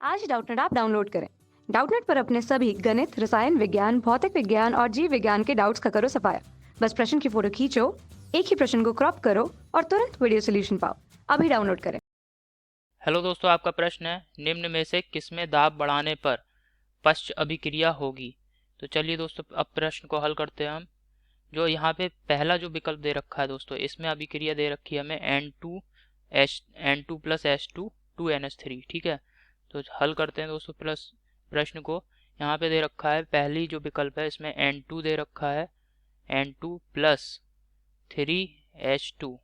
आज Doubtnut app download करें। Doubtnut पर अपने सभी गणित, रसायन विज्ञान, भौतिक विज्ञान और जीव विज्ञान के डाउट्स का करो सफाया। बस प्रश्न की फोटो खींचो, एक ही प्रश्न को क्रॉप करो और तुरंत वीडियो सोल्यूशन पाओ। अभी डाउनलोड करें। हेलो दोस्तों, आपका प्रश्न है निम्न में से किसमें दाब बढ़ाने पर पश्च अभिक्रिया होगी। तो चलिए दोस्तों, अब प्रश्न को हल करते हैं हम। जो यहाँ पे पहला जो विकल्प दे रखा है दोस्तों, इसमें अभिक्रिया दे रखी है हमें N2 प्लस H2 2NH3। ठीक है, तो हल करते हैं दोस्तों प्लस प्रश्न को। यहाँ पे दे रखा है पहली जो विकल्प है इसमें N2 दे रखा है, N2 प्लस 3H2।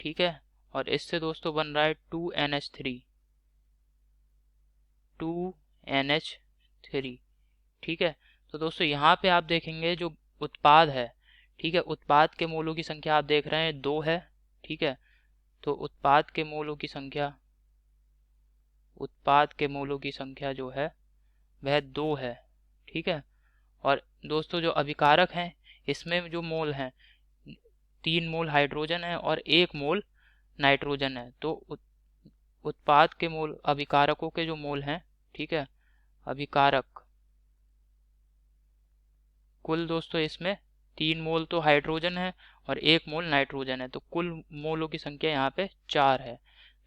ठीक है, और इससे दोस्तों बन रहा है 2NH3। ठीक है, तो दोस्तों यहाँ पे आप देखेंगे जो उत्पाद है, ठीक है, उत्पाद के मोलों की संख्या आप देख रहे हैं 2 है। ठीक है, तो उत्पाद के मोलों की संख्या जो है वह 2 है। ठीक है, और दोस्तों जो अभिकारक हैं इसमें जो मोल हैं 3 मोल हाइड्रोजन है और 1 मोल नाइट्रोजन है। तो उत्पाद के मोल, अभिकारकों के जो मोल हैं, ठीक है, अभिकारक कुल दोस्तों इसमें 3 मोल तो हाइड्रोजन है और 1 मोल नाइट्रोजन है, तो कुल मोलों की संख्या यहाँ पे 4 है।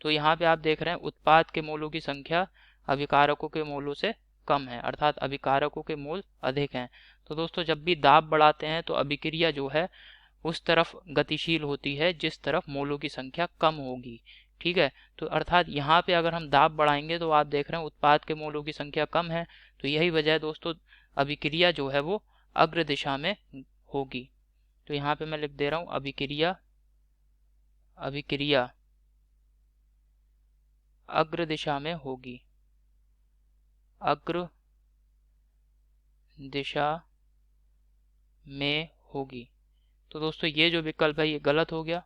तो यहाँ पे आप देख रहे हैं उत्पाद के मोलों की संख्या अभिकारकों के मोलों से कम है, अर्थात अभिकारकों के मोल अधिक हैं। तो दोस्तों जब भी दाब बढ़ाते हैं तो अभिक्रिया जो है उस तरफ गतिशील होती है जिस तरफ मोलों की संख्या कम होगी। ठीक है, तो अर्थात यहाँ पे अगर हम दाब बढ़ाएंगे तो आप देख रहे हैं उत्पाद के मोलों की संख्या कम है, तो यही वजह है दोस्तों अभिक्रिया जो है वो अग्र दिशा में होगी। तो यहाँ पे मैं लिख दे रहा हूँ अभिक्रिया अग्र दिशा में होगी, अग्र दिशा में होगी। तो दोस्तों ये जो विकल्प है ये गलत हो गया,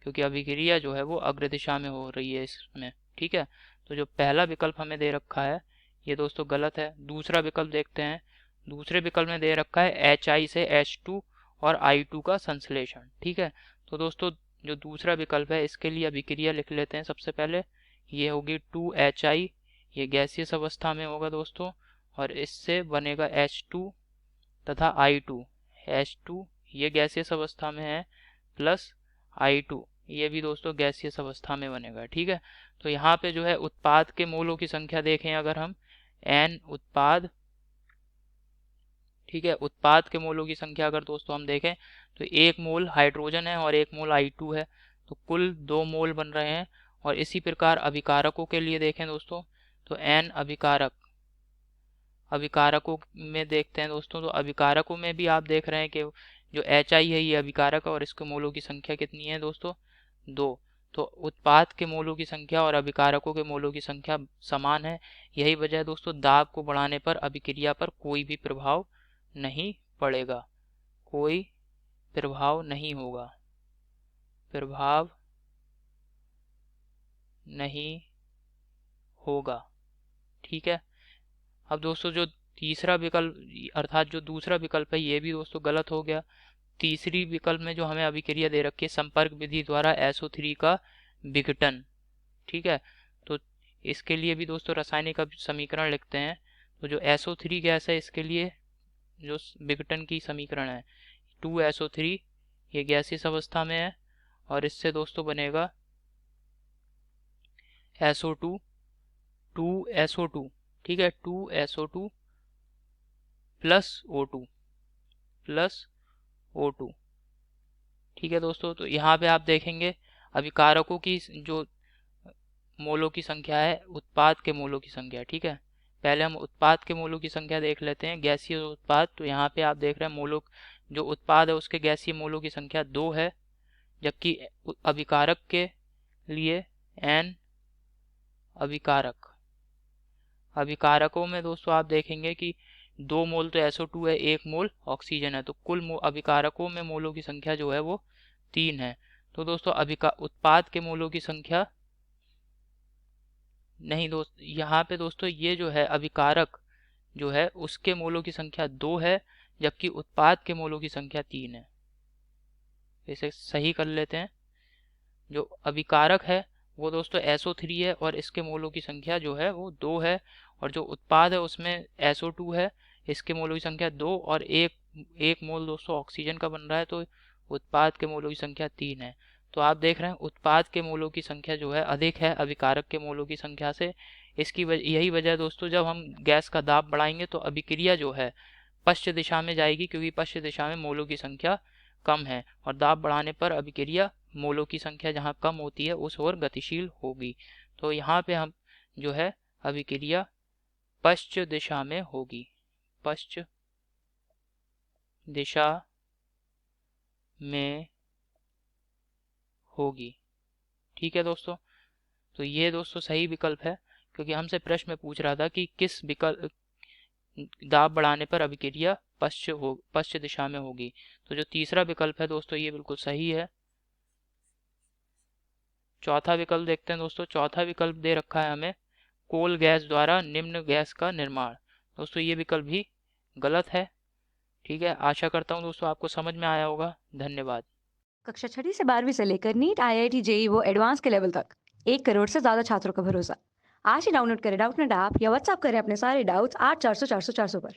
क्योंकि अभिक्रिया जो है वो अग्र दिशा में हो रही है इसमें। ठीक है, तो जो पहला विकल्प हमें दे रखा है ये दोस्तों गलत है। दूसरा विकल्प देखते हैं। दूसरे विकल्प में दे रखा है HI से H2 और I2 का संश्लेषण। ठीक है, तो दोस्तों जो दूसरा विकल्प है इसके लिए अभिक्रिया लिख लेते हैं। सबसे पहले ये होगी 2HI, ये गैसियस अवस्था में होगा दोस्तों, और इससे बनेगा H2 तथा I2। H2 ये गैसियस अवस्था में है, प्लस I2 ये भी दोस्तों गैसियस अवस्था में बनेगा। ठीक है, तो यहाँ पे जो है उत्पाद के मोलों की संख्या देखें अगर हम N उत्पाद, ठीक है, उत्पाद के मोलों की संख्या अगर दोस्तों हम देखें तो 1 मोल हाइड्रोजन है और 1 मोल I2 है, तो कुल 2 मोल बन रहे हैं। और इसी प्रकार अभिकारकों के लिए देखें दोस्तों तो N अभिकारकों में देखते हैं दोस्तों, तो अभिकारकों में भी आप देख रहे हैं कि जो HI है ये अभिकारक है और इसके मोलों की संख्या कितनी है दोस्तों 2। तो उत्पाद के मोलों की संख्या और अभिकारकों के मोलों की संख्या समान है। यही वजह है दोस्तों दाब को बढ़ाने पर अभिक्रिया पर कोई भी प्रभाव नहीं पड़ेगा, कोई प्रभाव नहीं होगा, प्रभाव नहीं होगा। ठीक है, अब दोस्तों जो तीसरा विकल्प अर्थात जो दूसरा विकल्प है ये भी दोस्तों गलत हो गया। तीसरी विकल्प में जो हमें अभिक्रिया दे रखी है संपर्क विधि द्वारा SO3 का विघटन। ठीक है, तो इसके लिए भी दोस्तों रासायनिक समीकरण लिखते हैं। तो जो SO3 गैस है इसके लिए जो विघटन की समीकरण है 2SO3, ये गैसियस अवस्था में है, और इससे दोस्तों बनेगा SO2 2SO2। ठीक है, 2SO2 प्लस O2। ठीक है दोस्तों, तो यहाँ पे आप देखेंगे अभिकारकों की जो मोलों की संख्या है उत्पाद के मोलों की संख्या। ठीक है, पहले हम उत्पाद के मोलों की संख्या देख लेते हैं, गैसीय उत्पाद। तो यहाँ पे आप देख रहे हैं मोलों, जो उत्पाद है उसके गैसीय मोलों की संख्या 2 है, जबकि अभिकारक के लिए N अभिकारकों में दोस्तों आप देखेंगे कि 2 मोल तो SO2 है, 1 मोल ऑक्सीजन है, तो कुल अभिकारकों में मोलों की संख्या जो है वो 3 है। तो दोस्तों उत्पाद के मोलों की संख्या नहीं दोस्त, यहाँ पे दोस्तों ये जो है अभिकारक जो है उसके मोलों की संख्या 2 है, जबकि उत्पाद के मोलों की संख्या 3 है। इसे सही कर लेते हैं। जो अभिकारक है वो दोस्तों SO3 है और इसके मोलों की संख्या जो है वो 2 है। और जो उत्पाद है उसमें SO2 है, इसके मोलों की संख्या 2 और एक मोल दोस्तों ऑक्सीजन का बन रहा है, तो उत्पाद के मोलों की संख्या 3 है। तो आप देख रहे हैं उत्पाद के मोलों की संख्या जो है अधिक है अभिकारक के मोलों की संख्या से। यही वजह है दोस्तों, जब हम गैस का दाब बढ़ाएंगे तो अभिक्रिया जो है पश्चिम दिशा में जाएगी, क्योंकि पश्चिम दिशा में मोलों की संख्या कम है और दाब बढ़ाने पर अभिक्रिया मोलों की संख्या जहाँ कम होती है उस ओर गतिशील होगी। तो यहाँ पे हम जो है अभिक्रिया पश्चिम दिशा में होगी, पश्चिम दिशा में होगी। ठीक है दोस्तों, तो ये दोस्तों सही विकल्प है, क्योंकि हमसे प्रश्न में पूछ रहा था कि किस विकल्प दाब बढ़ाने पर अभिक्रिया पश्चिम दिशा में होगी। तो जो तीसरा विकल्प है दोस्तों ये बिल्कुल सही है। चौथा विकल्प देखते हैं दोस्तों। चौथा विकल्प दे रखा है हमें, कोल गैस द्वारा निम्न गैस का निर्माण। दोस्तों ये विकल्प भी गलत है। ठीक है, आशा करता हूँ दोस्तों आपको समझ में आया होगा। धन्यवाद। कक्षा 6 से 12वीं से लेकर नीट, IIT, जेई वो एडवांस के लेवल तक 1 करोड़ से ज्यादा छात्रों का भरोसा। आज ही डाउनलोड करें डाउटनेट ऐप या व्हाट्सएप करें अपने सारे डाउट्स 8400 400 400 पर।